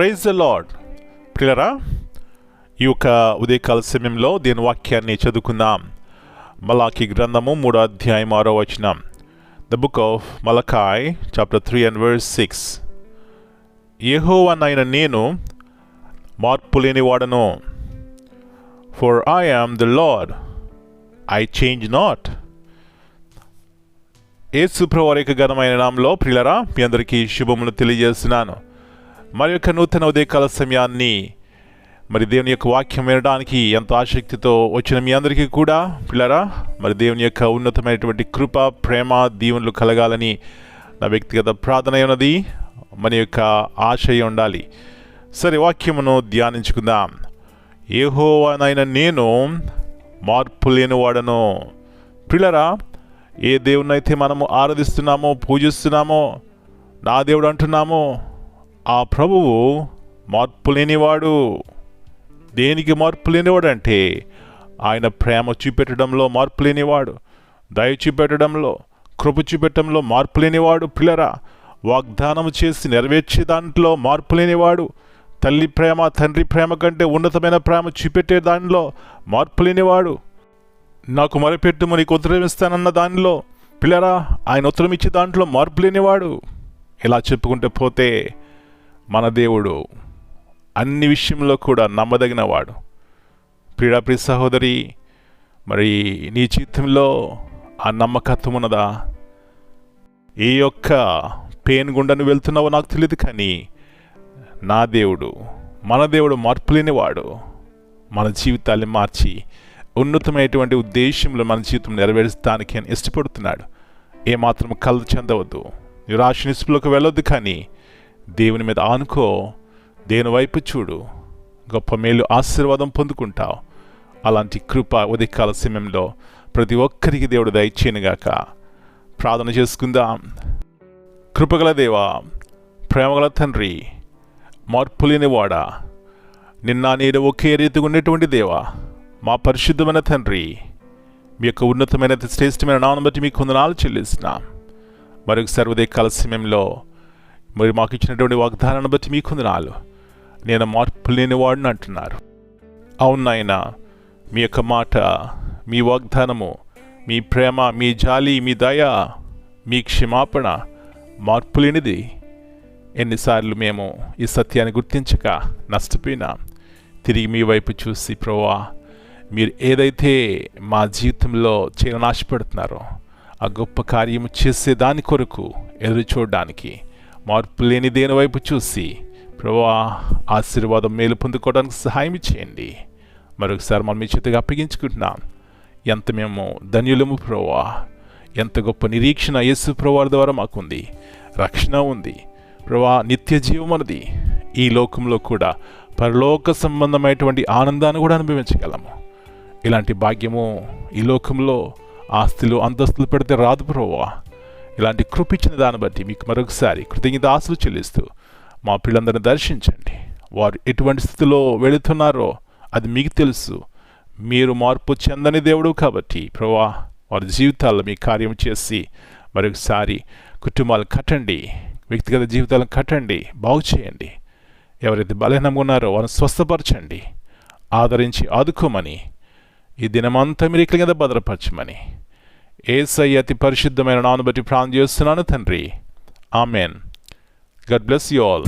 Praise the lord. ప్రియరా, ఈ యొక్క ఉదయకాల సమయంలో దీని వాక్యాన్ని చదువుకుందాం. మలాకి గ్రంథము 3వ అధ్యాయం 6వ వచనం. The book of Malachi chapter 3 and verse 6. యెహోవానైన నేను మార్పు లేనివాడను. For I am the Lord, I change not. యేసు ప్రభువారి యొక్క ఘనమైన నామములో ప్రియులారా, మీ అందరికీ శుభములు తెలియజేస్తున్నాను. మరి యొక్క నూతన ఉదయకాల సమయాన్ని మరి దేవుని యొక్క వాక్యం వినడానికి ఎంతో ఆసక్తితో వచ్చిన మీ అందరికీ కూడా ప్రియులారా, మరి దేవుని యొక్క ఉన్నతమైనటువంటి కృప, ప్రేమ, దీవెనలు కలగాలని నా వ్యక్తిగత ప్రార్థన ఉన్నది. మన యొక్క ఆశయం ఉండాలి. సరే, వాక్యమును ధ్యానించుకుందాం. యెహోవానైన నేను మార్పు లేనివాడను. ప్రియులారా, ఏ దేవునైతే మనము ఆరాధిస్తున్నామో, పూజిస్తున్నామో, నా దేవుడు అంటున్నామో, ఆ ప్రభువు మార్పు లేనివాడు. దేనికి మార్పు లేనివాడు అంటే ఆయన ప్రేమ చూపెట్టడంలో మార్పు లేనివాడు, దయ చూపెట్టడంలో, కృప చూపెట్టడంలో మార్పు లేనివాడు. పిల్లరా, వాగ్దానం చేసి నెరవేర్చే దాంట్లో మార్పు లేనివాడు. తల్లి ప్రేమ, తండ్రి ప్రేమ కంటే ఉన్నతమైన ప్రేమ చూపెట్టే దానిలో మార్పు లేనివాడు. నాకు మొరపెట్టుము నీకు ఉత్తరం ఇస్తానన్న దానిలో పిల్లరా, ఆయన ఉత్తరం ఇచ్చే దాంట్లో మార్పు లేనివాడు. ఇలా చెప్పుకుంటూ పోతే మన దేవుడు అన్ని విషయంలో కూడా నమ్మదగినవాడు. ప్రియ సహోదరి, మరి నీ జీవితంలో ఆ నమ్మకత్వం ఉన్నదా? ఏ యొక్క పెయిన్ గుండా నువ్వు వెళ్తున్నావో నాకు తెలియదు, కానీ నా దేవుడు, మన దేవుడు మార్పు లేనివాడు. మన జీవితాన్ని మార్చి ఉన్నతమైనటువంటి ఉద్దేశంలో మన జీవితం నెరవేర్చడానికి అని ఇష్టపడుతున్నాడు. ఏమాత్రం కలత చెందవద్దు, నిరాశ నిస్పృహలకు వెళ్ళొద్దు, కానీ దేవుని మీద ఆనుకో, దేవుని వైపు చూడు, గొప్ప మేలు ఆశీర్వాదం పొందుకుంటావు. అలాంటి కృప ఉదయకాల సమయంలో ప్రతి ఒక్కరికి దేవుడు దయచేయనుగాక. ప్రార్థన చేసుకుందాం. కృపగల దేవా, ప్రేమగల తండ్రి, మార్పు లేనివాడా, నిన్న నేడు ఒకే రీతిగా ఉండేటువంటి దేవా, మా పరిశుద్ధమైన తండ్రి, మీ యొక్క ఉన్నతమైన శ్రేష్టమైన నామమును బట్టి మీకు వందనాలు చెల్లిస్తున్నాం. మరొకసారి ఉదయకాల సమయంలో మరి మాకు ఇచ్చినటువంటి వాగ్దానాన్ని బట్టి మీకు వందనాలు. నేను మార్పు లేనివాడిని అంటున్నారు. అవును నాయనా, మీ యొక్క మాట, మీ వాగ్దానము, మీ ప్రేమ, మీ జాలి, మీ దయ, మీ క్షమాపణ మార్పు లేనిది. ఎన్నిసార్లు మేము ఈ సత్యాన్ని గుర్తించక నష్టపోయినాం. తిరిగి మీ వైపు చూసి ప్రభువా, మీరు ఏదైతే మా జీవితంలో చేయాలని ఆశపడుతున్నారో ఆ గొప్ప కార్యము చేసే దాని కొరకు ఎదురు చూడడానికి, మార్పు లేని దేని వైపు చూసి ప్రభువా ఆశీర్వాదం మేలు పొందుకోవడానికి సహాయం చేయండి. మరొకసారి మనం మీ చేతిగా అప్పగించుకుంటున్నాం. ఎంత మేము ధన్యులము ప్రభువా, ఎంత గొప్ప నిరీక్షణ యేసు ప్రభువారి ద్వారా మాకుంది. రక్షణ ఉంది ప్రభువా, నిత్య జీవం అన్నది. ఈ లోకంలో కూడా పరలోక సంబంధమైనటువంటి ఆనందాన్ని కూడా అనుభవించగలము. ఇలాంటి భాగ్యము ఈ లోకంలో ఆస్తులు అంతస్తులు పెడితే రాదు ప్రభువా. ఇలాంటి కృప ఇచ్చిన దాన్ని బట్టి మీకు మరొకసారి కృతజ్ఞత ఆశలు చెల్లిస్తూ మా పిల్లలందరిని దర్శించండి. వారు ఎటువంటి స్థితిలో వెళుతున్నారో అది మీకు తెలుసు. మీరు మార్పు చెందని దేవుడు కాబట్టి ప్రభువా, వారి జీవితాల్లో మీ కార్యం చేసి మరొకసారి కుటుంబాలు కట్టండి, వ్యక్తిగత జీవితాలను కట్టండి, బాగు చేయండి. ఎవరైతే బలహీనంగా ఉన్నారో వారిని స్వస్థపరచండి, ఆదరించి ఆదుకోమని, ఈ దినమంతా మీరు ఇట్ల కింద భద్రపరచమని యేసయ్య అతి పరిశుద్ధమైన నామమును బట్టి ప్రార్థన చేస్తున్నాను తండ్రి. Amen. God bless you all.